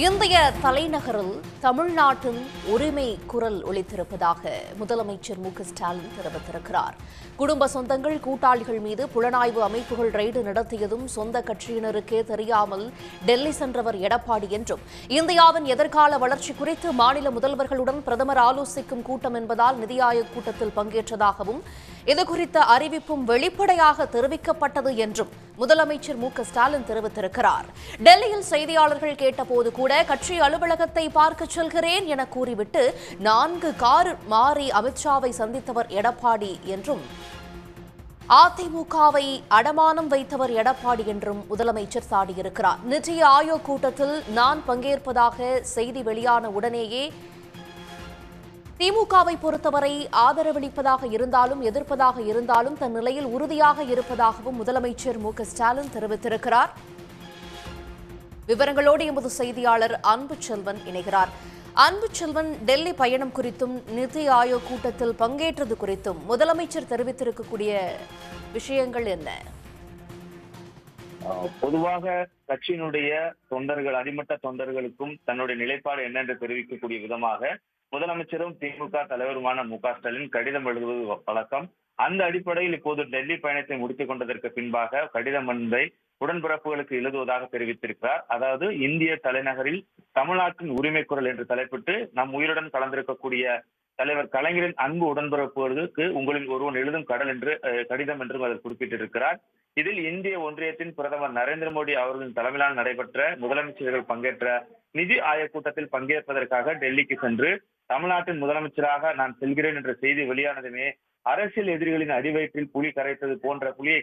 இந்திய தலைநகரில் தமிழ்நாட்டின் உரிமை குரல் ஒலித்திருப்பதாக முதலமைச்சர் ஸ்டாலின் தெரிவித்திருக்கிறார். குடும்ப சொந்தங்கள், கூட்டாளிகள் மீது புலனாய்வு அமைப்புகள் ரெய்டு நடத்தியதும் சொந்த கட்சியினருக்கே தெரியாமல் டெல்லி சென்றவர் எடப்பாடி என்றும், இந்தியாவின் எதிர்கால வளர்ச்சி குறித்து மாநில முதல்வர்களுடன் பிரதமர் ஆலோசிக்கும் கூட்டம் என்பதால் நிதி ஆயோக் கூட்டத்தில் பங்கேற்றதாகவும், இதுகுறித்த அறிவிப்பும் வெளிப்படையாக தெரிவிக்கப்பட்டது என்றும் முதலமைச்சர் ஸ்டாலின் தெரிவித்திருக்கிறார். டெல்லியில் செய்தியாளர்கள் கேட்டபோது கூட கட்சி அலுவலகத்தை பார்க்க செல்கிறேன் என கூறிவிட்டு 4 கார் மாறி அமித்ஷாவை சந்தித்தவர் எடப்பாடி என்றும், அதிமுகவை அடமானம் வைத்தவர் எடப்பாடி என்றும் முதலமைச்சர் சாடியிருக்கிறார். நிதி ஆயோக் கூட்டத்தில் நான் பங்கேற்பதாக செய்தி வெளியான உடனேயே திமுகவை பொறுத்தவரை ஆதரவளிப்பதாக இருந்தாலும் எதிர்ப்பதாக இருந்தாலும் தன் நிலையில் உறுதியாக இருப்பதாகவும் முதலமைச்சர் ஸ்டாலின் தெரிவித்திருக்கிறார். விவரங்களோடு எமது செய்தியாளர் அன்பு செல்வன் இணைகிறார். அன்பு செல்வன், டெல்லி பயணம் குறித்தும் நிதி ஆயோக் கூட்டத்தில் பங்கேற்றது குறித்தும் முதலமைச்சர் தெரிவித்திருக்கக்கூடிய விஷயங்கள் என்ன? பொதுவாக கட்சியினுடைய தொண்டர்கள், அடிமட்ட தொண்டர்களுக்கும் தன்னுடைய நிலைப்பாடு என்ன என்று தெரிவிக்கக்கூடிய விதமாக முதலமைச்சரும் திமுக தலைவருமான ஸ்டாலின் கடிதம் எழுதுவது வழக்கம். அந்த அடிப்படையில் இப்போது டெல்லி பயணத்தை முடித்துக் கொண்டதற்கு பின்பாக கடிதம் ஒன்றை உடன்பிறப்புகளுக்கு எழுதுவதாக தெரிவித்திருக்கிறார். அதாவது, இந்திய தலைநகரில் தமிழ்நாட்டின் உரிமை குரல் என்று தலைப்பிட்டு நம் உயிருடன் கலந்திருக்கக்கூடிய தலைவர் கலைஞரின் அன்பு உடன்பிறப்புகளுக்கு உங்களின் ஒருவன் எழுதும் கடிதம் என்றும் அதில் குறிப்பிட்டிருக்கிறார். இதில் இந்திய ஒன்றியத்தின் பிரதமர் நரேந்திர மோடி அவர்களின் தலைமையிலான நடைபெற்ற முதலமைச்சர்கள் பங்கேற்ற நிதி ஆயோக் கூட்டத்தில் பங்கேற்பதற்காக டெல்லிக்கு சென்று தமிழ்நாட்டின் முதலமைச்சராக நான் செல்கிறேன் என்ற செய்தி வெளியானதுமே அரசியல் எதிரிகளின் அடிவயிற்றில் புலியை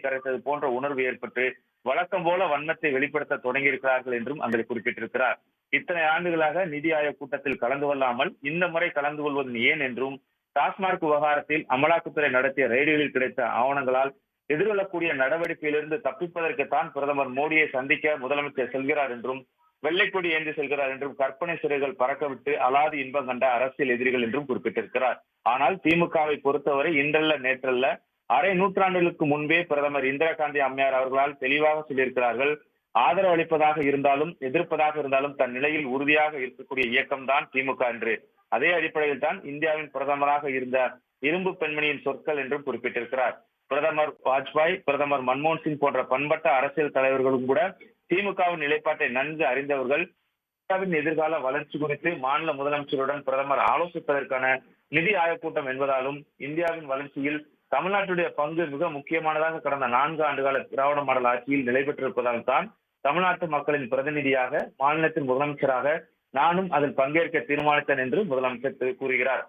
கரைத்தது போன்ற உணர்வு ஏற்பட்டு வழக்கம் போல வன்மத்தை வெளிப்படுத்த தொடங்கியிருக்கிறார்கள் என்றும் அதில் குறிப்பிட்டிருக்கிறார். இத்தனை ஆண்டுகளாக நிதி ஆயோக் கூட்டத்தில் கலந்து கொள்ளாமல் இந்த முறை கலந்து கொள்வது ஏன் என்றும், டாஸ்மாக் விவகாரத்தில் அமலாக்கத்துறை நடத்திய ரெய்டுகளில் கிடைத்த ஆவணங்களால் எதிர்கொள்ளக்கூடிய நடவடிக்கையிலிருந்து தப்பிப்பதற்குத்தான் பிரதமர் மோடியை சந்திக்க முதலமைச்சர் செல்கிறார் என்றும், வெள்ளைக்கொடி ஏந்தி செல்கிறார் என்றும், கற்பனை சிறைகள் பறக்கவிட்டு அலாதி இன்பம் கண்ட அரசியல் எதிரிகள் என்றும் குறிப்பிட்டிருக்கிறார். ஆனால் திமுகவை பொறுத்தவரை இன்றல்ல நேற்றல்ல, அரை நூற்றாண்டுகளுக்கு முன்பே பிரதமர் இந்திரா காந்தி அம்மையார் அவர்களால் தெளிவாக சொல்லியிருக்கிறார்கள். ஆதரவு அளிப்பதாக இருந்தாலும் எதிர்ப்பதாக இருந்தாலும் தன் நிலையில் உறுதியாக இருக்கக்கூடிய இயக்கம்தான் திமுக என்று. அதே அடிப்படையில் தான் இந்தியாவின் பிரதமராக இருந்த இரும்பு பெண்மணியின் சொற்கள் என்றும் குறிப்பிட்டிருக்கிறார். பிரதமர் வாஜ்பாய், பிரதமர் மன்மோகன் சிங் போன்ற பண்பட்ட அரசியல் தலைவர்களும் கூட திமுகவின் நிலைப்பாட்டை நன்கு அறிந்தவர்கள். இந்தியாவின் எதிர்கால வளர்ச்சி குறித்து மாநில முதலமைச்சருடன் பிரதமர் ஆலோசிப்பதற்கான நிதி ஆயோக் கூட்டம் என்பதாலும், இந்தியாவின் வளர்ச்சியில் தமிழ்நாட்டுடைய பங்கு மிக முக்கியமானதாக கடந்த 4 ஆண்டுகால திராவிட மாடல் ஆட்சியில் நிலை பெற்றிருப்பதால் தான் தமிழ்நாட்டு மக்களின் பிரதிநிதியாக, மாநிலத்தின் முதலமைச்சராக நானும் அதில் பங்கேற்க தீர்மானித்தேன் என்று முதலமைச்சர் கூறுகிறார்.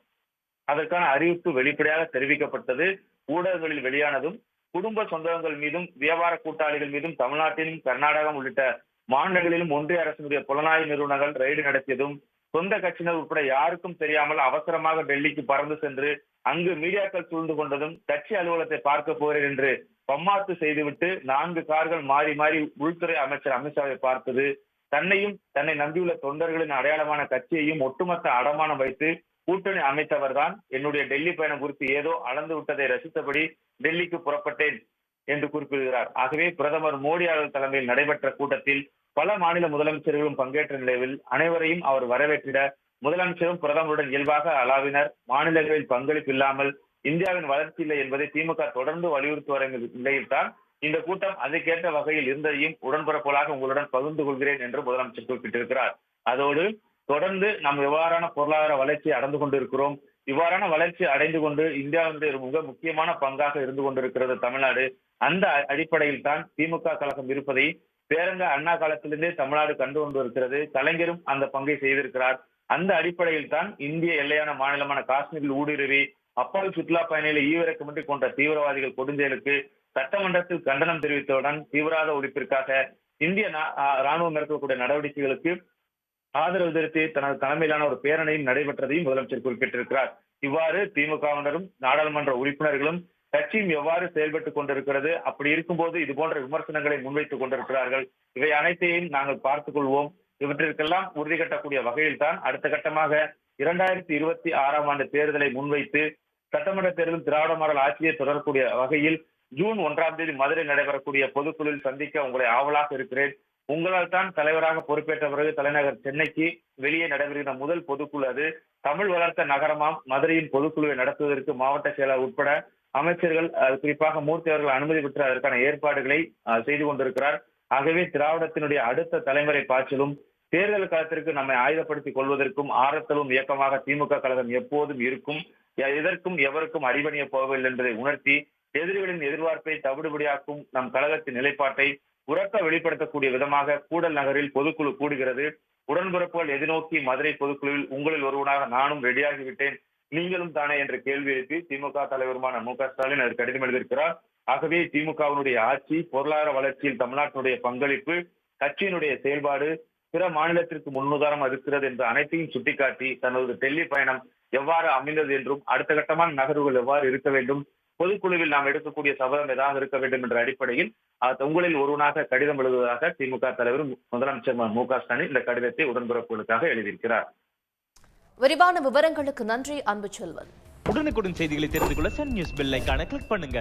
அதற்கான அறிவிப்பு வெளிப்படையாக தெரிவிக்கப்பட்டது. ஊடகங்களில் வெளியானதும், குடும்ப சொந்தங்கள் மீதும் வியாபார கூட்டாளிகள் மீதும் தமிழ்நாட்டிலும் கர்நாடகம் உள்ளிட்ட மாநிலங்களிலும் ஒன்றிய அரசினுடைய புலனாய்வு நிறுவனங்கள் ரெய்டு நடத்தியதும், சொந்த கட்சியினர் உட்பட யாருக்கும் தெரியாமல் அவசரமாக டெல்லிக்கு பறந்து சென்று அங்கு மீடியாக்கள் சூழ்ந்து கொண்டதும், கட்சி அலுவலகத்தை பார்க்க போகிறேன் என்று பம்மாத்து செய்துவிட்டு 4 கார்கள் மாறி மாறி உள்துறை அமைச்சர் அமித்ஷாவை பார்த்தது, தன்னையும் தன்னை நம்பியுள்ள தொண்டர்களின் அடையாளமான கட்சியையும் ஒட்டுமொத்த அடமானம் வைத்து கூட்டணி அமைத்தவர் தான் என்னுடைய டெல்லி பயணம் குறித்து ஏதோ அளந்து விட்டதை ரசித்தபடி டெல்லிக்கு புறப்பட்டேன் என்று குறிப்பிடுகிறார். ஆகவே பிரதமர் மோடி அவர்கள் தலைமையில் நடைபெற்ற கூட்டத்தில் பல மாநில முதலமைச்சர்களும் பங்கேற்ற நிலையில் அனைவரையும் அவர் வரவேற்றிட முதலமைச்சரும் பிரதமருடன் இயல்பாக அளாவினர். மாநிலங்களில் பங்களிப்பு இல்லாமல் இந்தியாவின் வளர்ச்சி இல்லை என்பதை திமுக தொடர்ந்து வலியுறுத்தி வரும் நிலையில்தான் இந்த கூட்டம் அதற்கேற்ற வகையில் இருந்ததையும் உடன்பிறப்புகளாக உங்களுடன் பகிர்ந்து கொள்கிறேன் என்று முதலமைச்சர் குறிப்பிட்டிருக்கிறார். அதோடு தொடர்ந்து நாம் எவ்வாறான பொருளாதார வளர்ச்சியை அடைந்து கொண்டிருக்கிறோம், இவ்வாறான வளர்ச்சி அடைந்து கொண்டு இந்தியாவுடைய மிக முக்கியமான பங்காக இருந்து கொண்டிருக்கிறது தமிழ்நாடு. அந்த அடிப்படையில் தான் திமுக கழகம் இருப்பதை பேரங்க அண்ணா காலத்திலிருந்தே தமிழ்நாடு கண்டு கொண்டு இருக்கிறது. கலைஞரும் அந்த பங்கை செய்திருக்கிறார். அந்த அடிப்படையில் தான் இந்திய எல்லையான மாநிலமான காஷ்மீரில் ஊடுருவி அப்போது சுற்றுலா பயணிகளை ஈவிரக்கமின்றி கொண்ட தீவிரவாதிகள் கொடுஞ்செயலுக்கு சட்டமன்றத்தில் கண்டனம் தெரிவித்தவுடன் தீவிரவாத ஒழிப்பிற்காக இந்திய ராணுவம் மேற்கொள்ளக்கூடிய நடவடிக்கைகளுக்கு ஆதரவு தெரிவித்து தனது தலைமையிலான ஒரு பேரணியும் நடைபெற்றதையும் முதலமைச்சர் குறிப்பிட்டிருக்கிறார். இவ்வாறு திமுகவினரும் நாடாளுமன்ற உறுப்பினர்களும் கட்சியும் எவ்வாறு செயல்பட்டுக் கொண்டிருக்கிறது, அப்படி இருக்கும்போது இது போன்ற விமர்சனங்களை முன்வைத்துக் கொண்டிருக்கிறார்கள். இவை அனைத்தையும் நாங்கள் பார்த்துக் கொள்வோம். இவற்றிற்கெல்லாம் உறுதி கட்டக்கூடிய வகையில் தான் அடுத்த கட்டமாக 2026ஆம் ஆண்டு தேர்தலை முன்வைத்து சட்டமன்ற தேர்தலில் திராவிட மாடல் ஆட்சியை தொடரக்கூடிய வகையில் ஜூன் 1ஆம் தேதி மதுரை நடைபெறக்கூடிய பொதுக்குழுவில் சந்திக்க உங்களை ஆவலாக இருக்கிறேன். உங்களால் தான் தலைவராக பொறுப்பேற்ற பிறகு தலைநகர் சென்னைக்கு வெளியே நடைபெறுகிற முதல் பொதுக்குழு அது. தமிழ் வளர்த்த நகரமாம் மதுரையின் பொதுக்குழுவை நடத்துவதற்கு மாவட்ட செயலர் உட்பட அமைச்சர்கள், குறிப்பாக மூர்த்தி அவர்கள் அனுமதி பெற்று அதற்கான ஏற்பாடுகளை செய்து கொண்டிருக்கிறார். ஆகவே திராவிடத்தினுடைய அடுத்த தலைமுறை பாய்ச்சலும் தேர்தல் களத்திற்கு நம்மை ஆயுதப்படுத்திக் கொள்வதற்கும் ஆரத்தலும் இயக்கமாக திமுக கழகம் எப்போதும் இருக்கும். எதற்கும் எவருக்கும் அடிபணிய போவதில்லை என்பதை உணர்த்தி எதிரிகளின் எதிர்பார்ப்பை தவிடுபடியாக்கும் நம் கழகத்தின் நிலைப்பாட்டை உறக்க வெளிப்படுத்தக்கூடிய விதமாக கூடல் நகரில் பொதுக்குழு கூடுகிறது. உடன்பிறப்புகள் எதிர்நோக்கி மதுரை பொதுக்குழுவில் உங்களில் ஒருவனாக நானும் ரெடியாகிவிட்டேன், நீங்களும் தானே என்ற கேள்வி எழுப்பி திமுக தலைவருமான மு.க.ஸ்டாலின் அதற்கு கடிதம் எழுதியிருக்கிறார். ஆகவே திமுகவினுடைய ஆட்சி, பொருளாதார வளர்ச்சியில் தமிழ்நாட்டினுடைய பங்களிப்பு, கட்சியினுடைய செயல்பாடு பிற மாநிலத்திற்கு முன்னுதாரணம் இருக்கிறது என்ற அனைத்தையும் சுட்டிக்காட்டி தனது டெல்லி பயணம் எவ்வாறு அமைந்தது என்றும் அடுத்த கட்டமான நகர்வுகள் எவ்வாறு இருக்க வேண்டும், பொதுக்குழுவில் நாம் எடுக்கக்கூடிய சபதம் ஏதாவது இருக்க வேண்டும் என்ற அடிப்படையில் உங்களில் ஒருவனாக கடிதம் எழுதுவதாக திமுக தலைவர் முதலமைச்சர் மு.க.ஸ்டாலின் இந்த கடிதத்தை உடன்பிறப்புகளுக்காக எழுதியிருக்கிறார். விரிவான விவரங்களுக்கு நன்றி அன்புச்செல்வன். உடனுக்குடன் செய்திகளை தெரிந்து கொள்ள சன் நியூஸ் பெல் ஐகானை கிளிக் பண்ணுங்க.